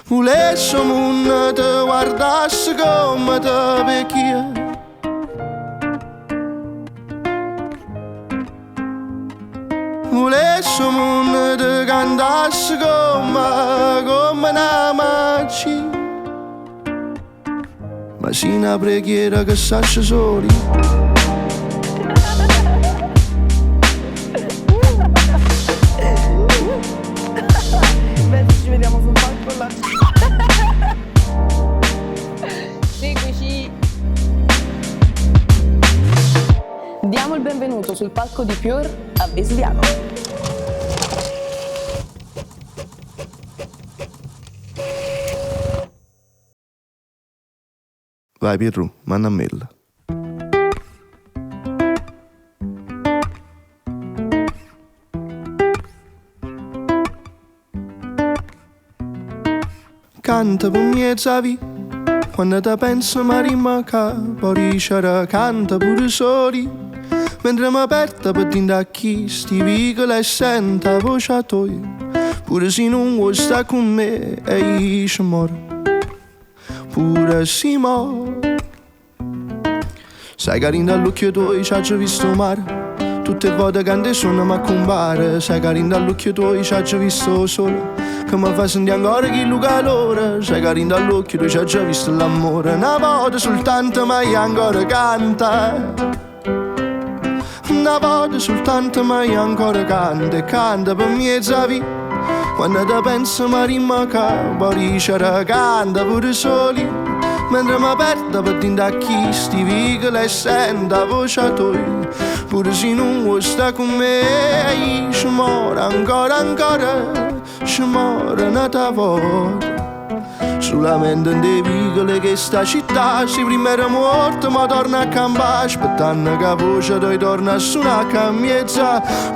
Volessi un te guardasse come te vecchia. Volessi un te cantasse come una macchina. Ma sì una preghiera che saccia soli. Ci vediamo sul palco là. Seguici. Diamo il benvenuto sul palco di Pure a Vesviano. Vai Pietro, manna a mella. Canta per mezza vita, quando te penso mi rimacca, poi c'era canta pure soli, mentre mi aperta per dinda chi sti vicoli e senta la voce tua, pure se non vuoi stare con me e io ci muore, pure se muore. Sai carina dall'occhio tuo ci ho visto mare, tutte le volte che sono mi compare. Sai carina dall'occhio tuo ci ho visto solo, che mi fa sentire ancora che il calore. Sai carina dall'occhio tuo ci ho visto l'amore, una volta soltanto ma io ancora canta. Una volta soltanto ma io ancora canta. E canta per mezza vita, quando te penso mi rimacca, poi c'era canta pure soli, mentre mi perdo per dinda chi sti vicoli e senta la voce tua, pure se non vuoi stare con me, ci muore ancora, ci muore un'altra volta. Solamente in dei vicoli che sta città, se prima era morto ma torna a campare, aspettando che la voce tua torna a suonare,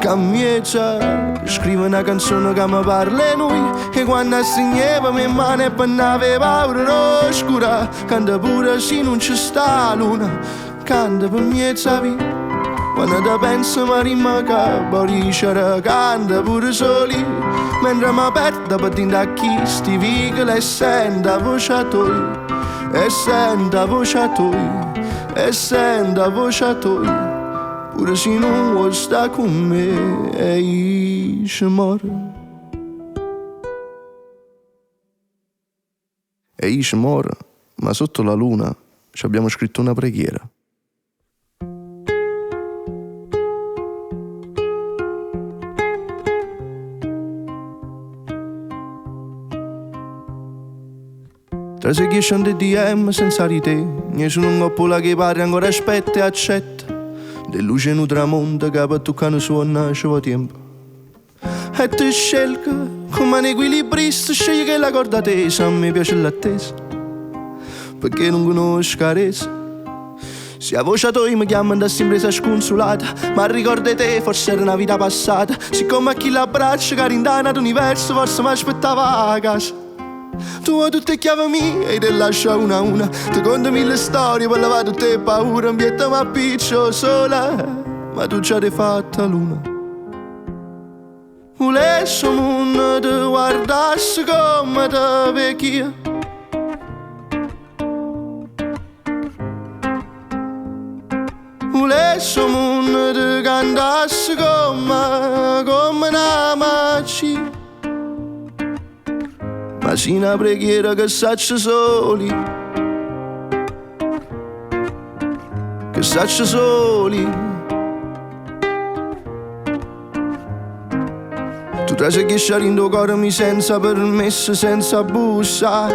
cammieggia. Scrive una canzone che mi parla noi, e quando stringeva le mani e pennava paura oscura, canta pure se non ci sta la luna, canta per mezza vita. Quando te penso mi rimacca, poi c'era canta pure soli, mentre mi perdo per dinda chi sti vicoli e senta la voce tua, e senta la voce tua, e senta la voce tua, pure se non vuoi stare con me e io ci muore. E io ci muore, ma sotto la luna ci abbiamo scritto una preghiera. Tra se che scende DM senza di te, nessuno un coppola che pare ancora aspetta e accetta, de luce nu tramonta che per toccare suona ci vuole tempo. E ti scelgo come un equilibrista, scegli che la corda tesa, a me piace l'attesa, perché non conosco carezza. Se la voce tua mi chiama da sempre sconsolata, ma ricorda te, forse era una vita passata, siccome a chi l'abbraccia carindana d'universo, forse mi aspettava a casa. Tu hai tutte le chiavi mie e te lascia una a una, ti conto mille storie, poi lava tutte le paure, un bietto ma piccio sola, ma tu già ti fatta luna. Volessi un te guardasse come te vecchia. Volessi un te cantasse come una macchina. Ma sì una preghiera che saccia soli, che saccia soli. Tu trase che sciarindo cormi senza permesso, senza bussa,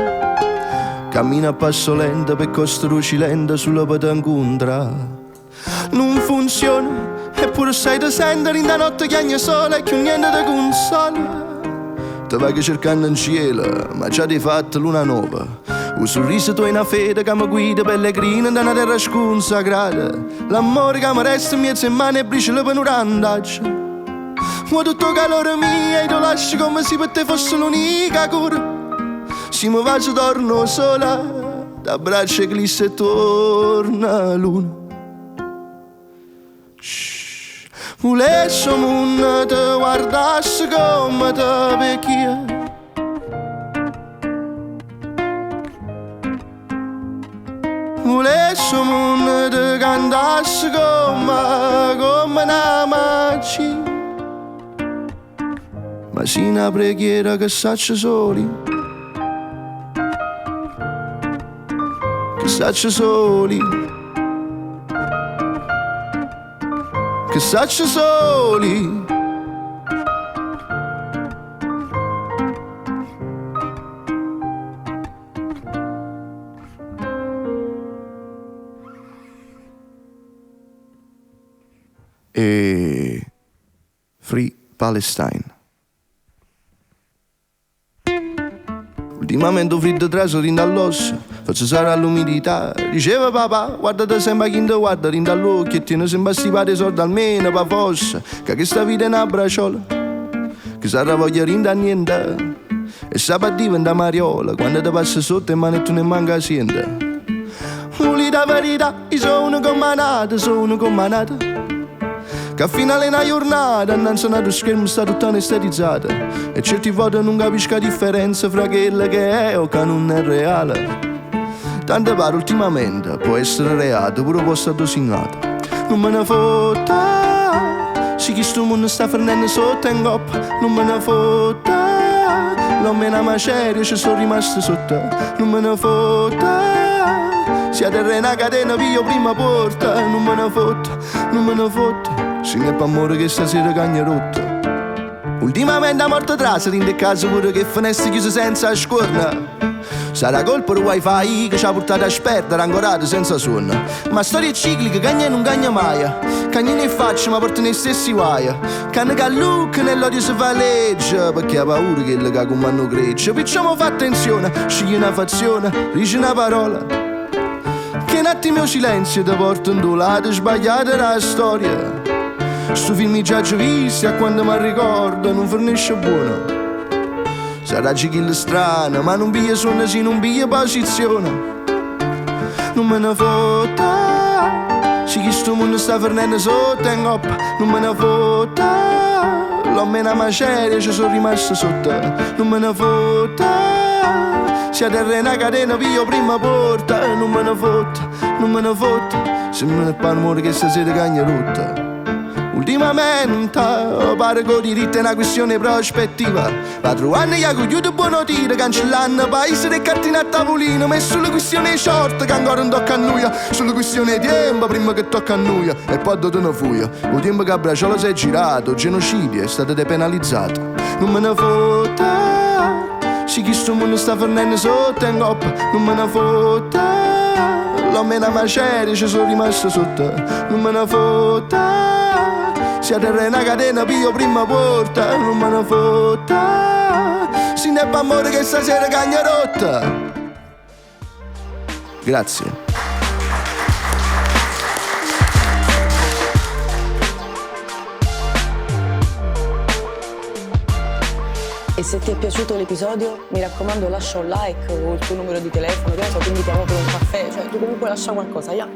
cammina a passo lento per costruire lento sulla patancontra. Non funziona, eppure sai te sentire in da notte chiagna sola e che niente ti consola. Te vai cercando in cielo, ma già ti fatto luna nuova. Un sorriso tuo è una fede che mi guida pellegrina da una terra sconsacrata. L'amore che mi resta in mezzo in mano e briciole per un'andaccia. Ma tutto calore mio e tu lasci come se per te fosse l'unica cura. Se mi faccio torno sola, t'abbraccio e glisse e torna luna. Volessi un te guardasse come te vecchia. volesse un mondo che cantasse come una magia. Ma sì una preghiera che saccia soli, che saccia soli, che saccia soli. E Free Palestine. Ultimamente ho freddo traso rindo all'osso, faccio sarà all'umidità. Diceva papà, guardate sempre chi te guarda rindo all'occhio e tiene sempre a stipare soldi almeno per fossa, che questa vita è una braciola, che sarà voglia rindo a niente. E sabato diventa mariola, quando ti passa sotto e mano e tu ne manca niente. Volete la verità, io sono comandato, che a finale una giornata innanzi a uno schermo sta tutta anestetizzata e certi volte non capisco la differenza fra quella che è o che non è reale. Tante pare ultimamente può essere reato pure può stare dosinato. Non me ne fotta, sì che sto mondo sta fornendo sotto in coppa. Non me ne fotta, l'ho meno maceria ci sono rimasto sotto. Non me ne fotta, sia terra una catena via prima porta. Non me ne fotta, se ne è per amore che stasera cagna rotta. Ultimamente a morte trasa in casa pure che finestre chiuse senza scorna. Sarà colpa del wifi che ci ha portato a sperdere ancorate senza sonno. Ma storie cicliche cagna non cagna mai, cagna ne faccia ma porta nei stessi guai. Canne che look nell'odio si fa legge, perché ha paura che le che comando greccia. Picciamo fa attenzione, scegli una fazione, dici una parola, che un attimo di silenzio ti porta in due lati sbagliate della storia. Sto film già visti a quando mi ricordo non fornisce buono. Sarà chill strana ma non piglia suona se non piglia posizione. Non me ne fotta, sì che sto mondo sta fornendo sotto in coppa. Non me ne fotta, l'ho meno maceria ci sono rimasto sotto. Non me ne fotta, sia terra una catena via prima porta. Non me ne fotta, se me ne fa amore che stasera cagna rotta. Ultimamente pare che diritto è una questione prospettiva. Patruano gli ha cogliuto buono tiro, cancellando paese dei cartine a tavolino. Ma è sulla questione short che ancora non tocca a noi, sulla questione tempo prima che tocca a noi. E poi dopo una fuia, il tempo che a bracciolo si è girato, il genocidio è stato depenalizzato. Non me ne fotta, sì che sto mondo sta fornendo sotto in coppa. Non me ne fotta, l'ho meno maceria ci sono rimasto sotto. Non me ne fotta, sia terra una catena pio prima porta. Non me ne fotta, se ne è per amore che stasera cagna rotta. Grazie. E se ti è piaciuto l'episodio, mi raccomando lascia un like o il tuo numero di telefono, che ne so, ti invitiamo per un caffè, cioè tu comunque lascia qualcosa, yeah.